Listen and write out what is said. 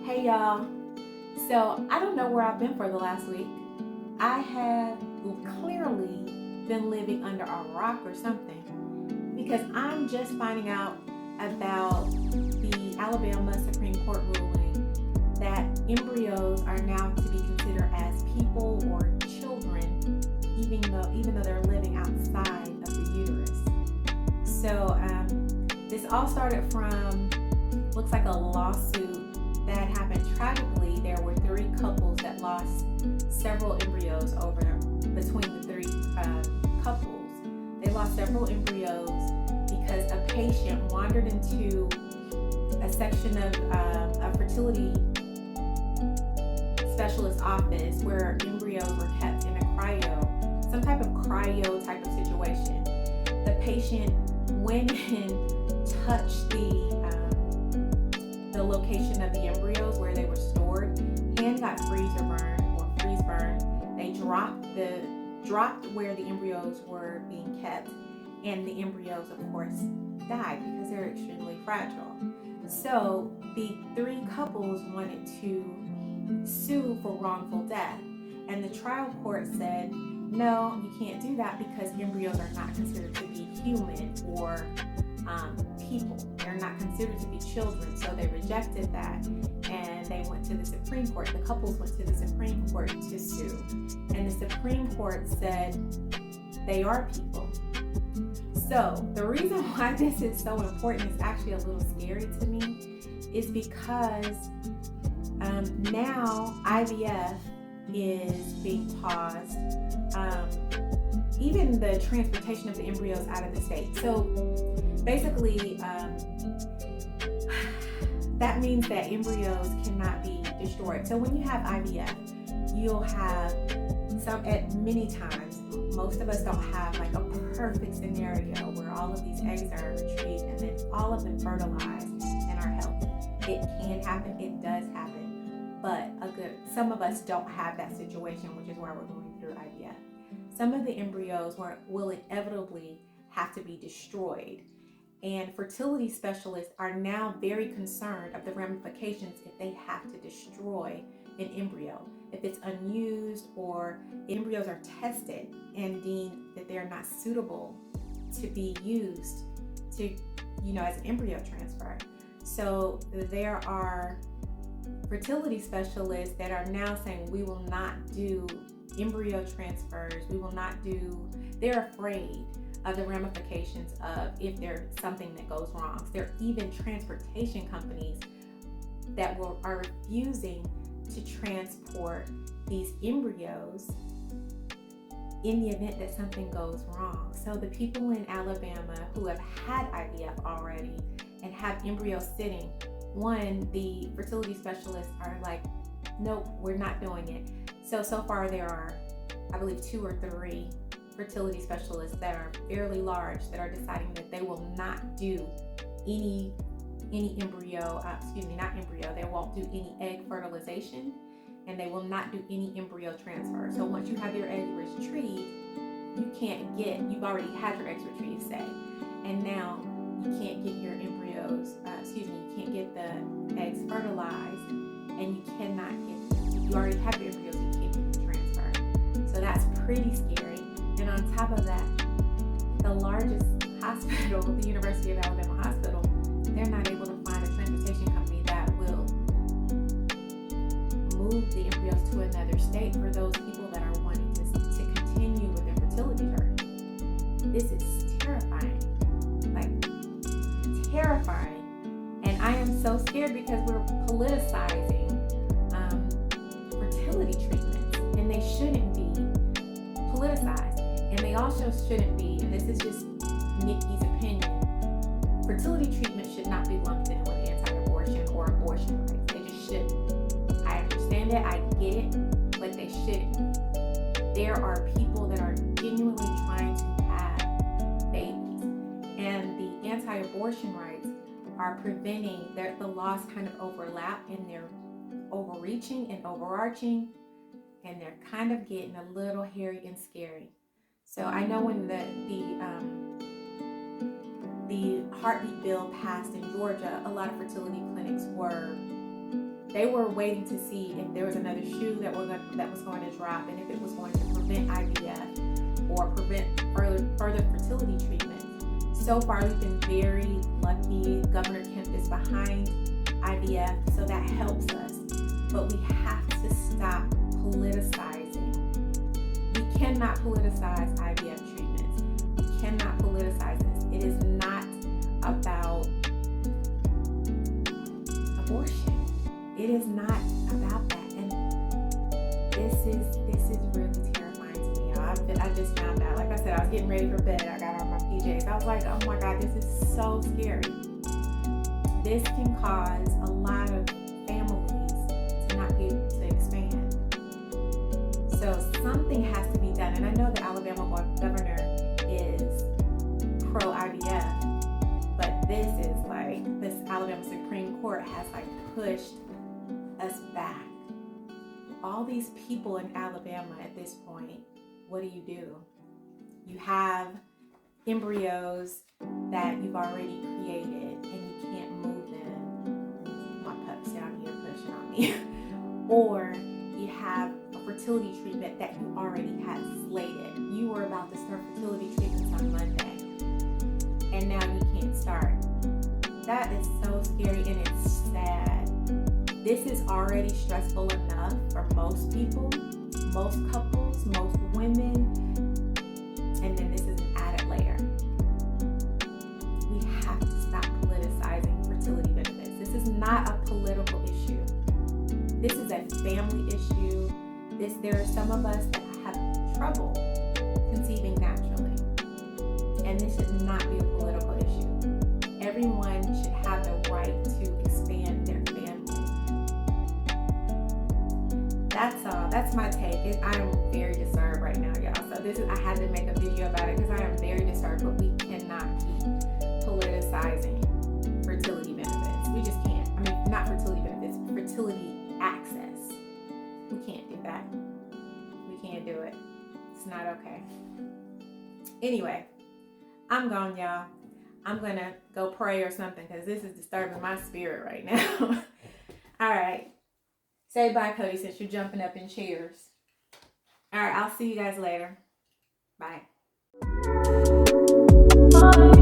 Hey y'all. So I don't know where I've been for the last week. I have clearly been living under a rock or something because I'm just finding out about the Alabama Supreme Court ruling that embryos are now to be considered as people or children, even though they're living outside of the uterus. So this all started from looks like a lawsuit that happened tragically. There were 3 couples that lost several embryos between the 3 couples. They lost several embryos because a patient wandered into a section of a fertility specialist office where embryos were kept in some type of cryo type of situation. The patient went and touched the location of the embryos where they were stored. Hand got freezer burned or freeze burned. They dropped where the embryos were being kept, and the embryos, of course, died because they're extremely fragile. So the 3 couples wanted to sue for wrongful death, and the trial court said, no, you can't do that because embryos are not considered to be human or people. They're not considered to be children, so they rejected that, and they went to the Supreme Court. The couples went to the Supreme Court to sue, and the Supreme Court said they are people. So the reason why this is so important is actually a little scary to me, is because now IVF is being paused. Even the transportation of the embryos out of the state. So basically, that means that embryos cannot be destroyed. So when you have IVF, you'll have at many times, most of us don't have like a perfect scenario where all of these eggs are retrieved and then all of them fertilized and are healthy. It can happen, it does happen, but some of us don't have that situation, which is why we're going through IVF. Some of the embryos will inevitably have to be destroyed. And fertility specialists are now very concerned of the ramifications if they have to destroy an embryo. If it's unused or embryos are tested and deemed that they're not suitable to be used as an embryo transfer. So there are fertility specialists that are now saying we will not do embryo transfers, they're afraid of the ramifications of if there's something that goes wrong. There are even transportation companies that are refusing to transport these embryos in the event that something goes wrong. So the people in Alabama who have had IVF already and have embryos sitting, the fertility specialists are like, nope, we're not doing it. So far there are, I believe, 2 or 3 fertility specialists that are fairly large that are deciding that they will not do any embryo, they won't do any egg fertilization, and they will not do any embryo transfer. So once you have your egg retrieved, you've already had your eggs retrieved, say, and now you can't get your embryos, you can't get the eggs fertilized, and you already have your embryos, you can't get them transferred. So that's pretty scary. And on top of that, the largest hospital, the University of Alabama Hospital, they're not able to find a transportation company that will move the embryos to another state for those people that are wanting to continue with their fertility journey. This is terrifying, terrifying. And I am so scared because we're politicizing fertility treatments, and they shouldn't be politicized. And they also shouldn't be, and this is just Nikki's opinion, fertility treatment should not be lumped in with anti-abortion or abortion rights. They just shouldn't. I understand it, I get it, but they shouldn't. There are people that are genuinely trying to have babies, and the anti-abortion rights are preventing the laws kind of overlap, and they're overreaching and overarching, and they're kind of getting a little hairy and scary. So I know when the heartbeat bill passed in Georgia, a lot of fertility clinics They were waiting to see if there was another shoe that was going to drop, and if it was going to prevent IVF or prevent further fertility treatments. So far, we've been very lucky. Governor Kemp is behind IVF, so that helps us. But we have to stop politicizing. We cannot politicize IVF treatments. We cannot politicize this. It is not about abortion. It is not about that. And this is really terrifying to me, y'all. I just found out. Like I said, I was getting ready for bed. I got on my PJs. I was like, oh my God, this is so scary. This can cause a lot of families to not be able to expand. So something has to be done. And I know the Alabama governor is pro-IVF, but this Alabama Supreme Court has pushed us back. All these people in Alabama at this point, what do? You have embryos that you've already created and you can't move them. My pup's down here pushing on me. Or you have a fertility treatment that you already had slated. You were about to start fertility treatments on Monday, and now you can't start. That is so scary, and it's sad. This is already stressful enough for most people, most couples, most women, and then this is an added layer. We have to stop politicizing fertility benefits. This is not a political issue. This is a family issue. There are some of us that have trouble conceiving naturally, and this should not be a political issue. Everyone should have the right to expand their family. That's all. That's my take. I am very disturbed right now, y'all. So I had to make a video about it because I am very disturbed, but we cannot keep politicizing fertility benefits. We just can't. I mean, not fertility benefits, fertility access. We can't do that. We can't do it. It's not okay. Anyway, I'm gone, y'all. I'm going to go pray or something because this is disturbing my spirit right now. All right. Say bye, Cody, since you're jumping up in chairs. All right. I'll see you guys later. Bye. Bye.